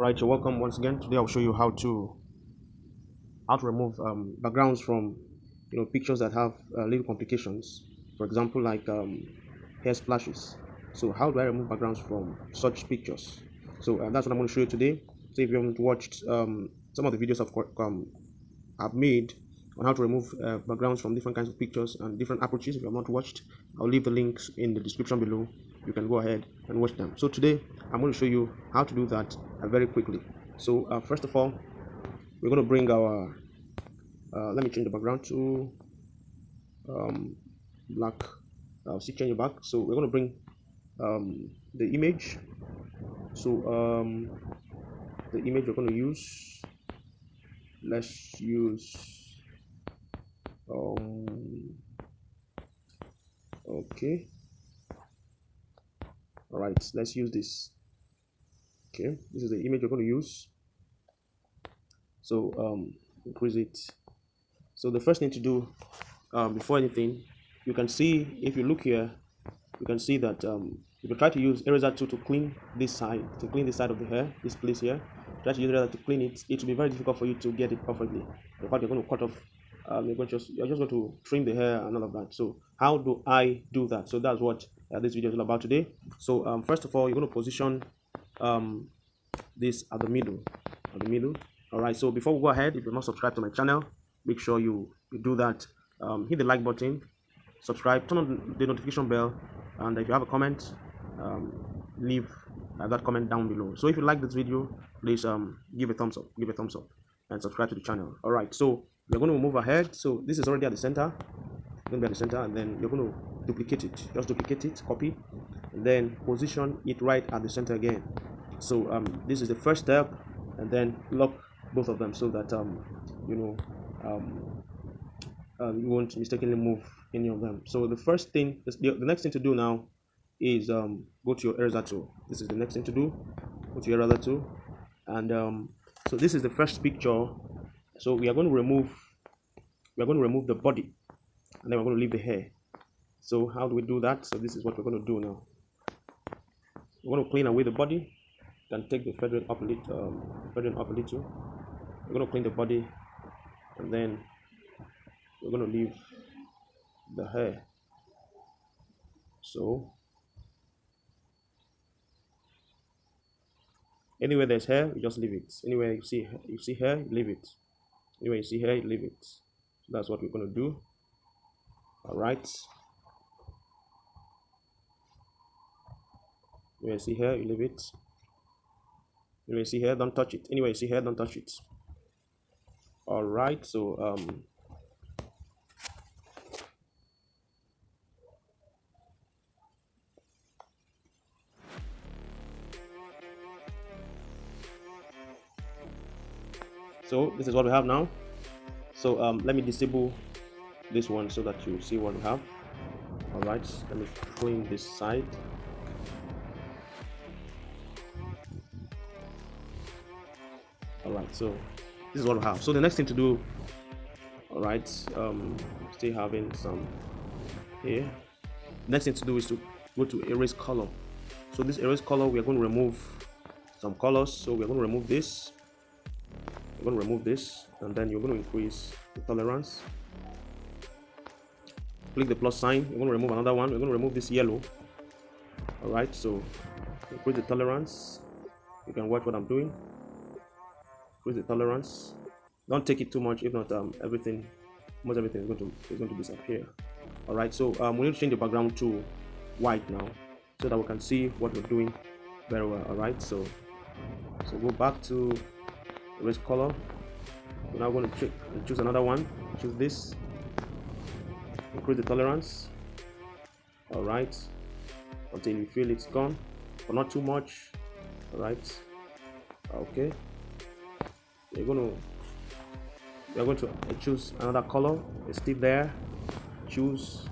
Right, you're welcome once again. Today I'll show you how to remove backgrounds from pictures that have little complications. For example, like hair splashes. So how do I remove backgrounds from such pictures? So that's what I'm going to show you today. So if you haven't watched some of the videos I've made on how to remove backgrounds from different kinds of pictures and different approaches, if you have not watched, I'll leave the links in the description below. You can go ahead and watch them. So today I'm going to show you how to do that very quickly. So first of all, we're going to bring our let me change the background to black. I'll see change it back. So we're going to bring the image. So the image we're going to use, let's use okay, all right, let's use this. Okay, this is the image we're going to use. So increase it. So the first thing to do before anything, you can see, if you look here, you can see that if you try to use eraser tool to clean this side, of the hair, this place here, try to use eraser to clean it, it will be very difficult for you to get it perfectly. In fact, you're going to cut off, you're just going to trim the hair and all of that. So how do I do that? So that's what this video is all about today. So first of all, you're going to position this at the middle, all right. So before we go ahead, if you're not subscribed to my channel, make sure you do that. Hit the like button, subscribe, turn on the notification bell, and if you have a comment, leave that comment down below. So if you like this video, please give a thumbs up, and subscribe to the channel. All right, so you're going to move ahead. So this is already at the center, and then you're going to duplicate it. Just duplicate it, copy, and then position it right at the center again. So this is the first step, and then lock both of them so that you won't mistakenly move any of them. So the first thing, the next thing to do now is go to your eraser tool. This is the next thing to do. Go to your eraser tool, and so this is the first picture. So we are going to remove the body, and then we're going to leave the hair. So how do we do that? So this is what we're going to do now. We're going to clean away the body. You can take the feathering up a little. We're going to clean the body, and then we're going to leave the hair. So anywhere there's hair, you just leave it. Anywhere you see hair, you leave it. Anywhere you see hair, you leave it. So that's what we're going to do. All right. Anywhere you see hair, you leave it. Anywhere you see hair, don't touch it. Anywhere you see hair, don't touch it. All right. So so this is what we have now. So let me disable this one so that you see what we have. All right, let me clean this side. All right, so this is what we have. So the next thing to do, all right, still having some here. Next thing to do is to go to erase color. So this erase color, we are going to remove some colors. So we're going to remove this. We're going to remove this, and then you're going to increase the tolerance. Click the plus sign. We're going to remove another one. We're going to remove this yellow. All right, so increase the tolerance. You can watch what I'm doing. Increase the tolerance. Don't take it too much, if not almost everything is going to disappear. All right, so we need to change the background to white now, so that we can see what we're doing very well. All right, so go back to erase color. We're now going to choose another one. Choose this. Increase the tolerance. All right, until you feel it's gone, but not too much. All right. Okay. You're going to choose another color. It's still there. Choose.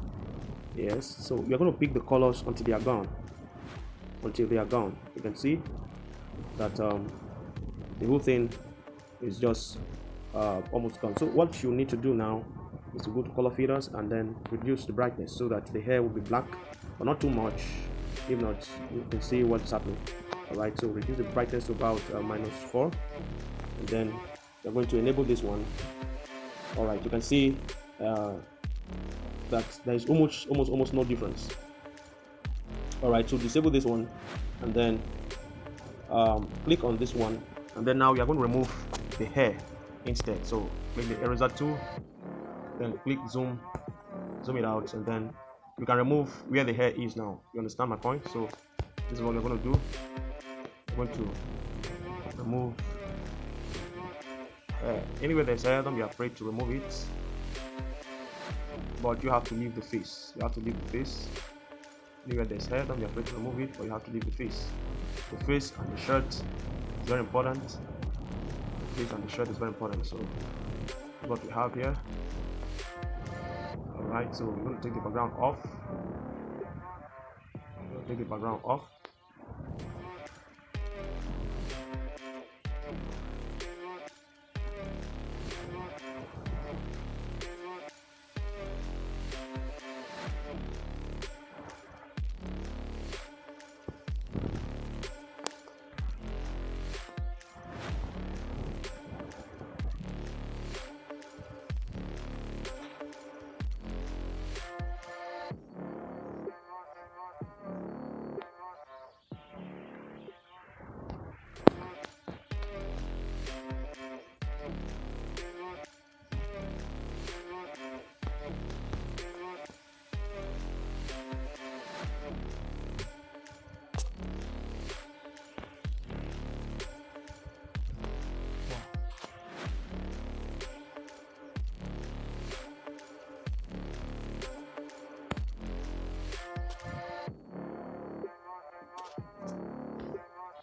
Yes. So you're going to pick the colors until they are gone. You can see that the whole thing is just almost gone. So what you need to do now is to go to color filters and then reduce the brightness so that the hair will be black, but not too much. If not, you can see what's happening. All right, so reduce the brightness to about -4, and then you're going to enable this one. All right, you can see that there is almost no difference. All right, so disable this one, and then click on this one, and then now we are going to remove the hair instead. So click the eraser tool, then click zoom it out, and then you can remove where the hair is now. You understand my point? So this is what we're going to do. We're going to remove anywhere there's hair. Don't be afraid to remove it, but you have to leave the face. You have to leave the face. Anywhere there's hair, don't be afraid to remove it, but you have to leave the face. The face and the shirt is very important. The face and the shirt is very important. So what we have here. Alright, so we're going to take the background off. Take the background off.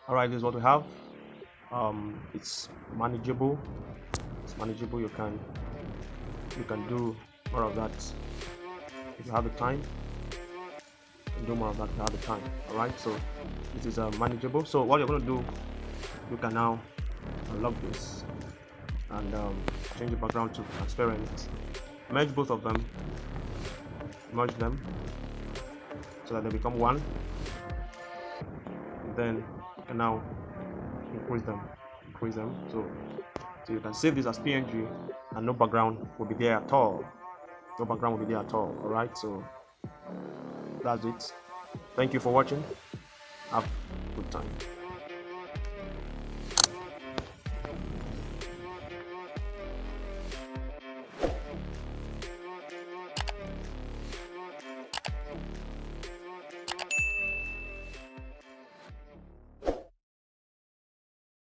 All right, this is what we have. It's manageable. It's manageable. You can do more of that if you have the time. You can do more of that if you have the time. All right, so this is manageable. So what you're going to do, you can now unlock this and change the background to transparent. Merge both of them. Merge them so that they become one. And then you can now increase them. So you can save this as PNG, and no background will be there at all. No background will be there at all. All right, so that's it. Thank you for watching. Have a good time.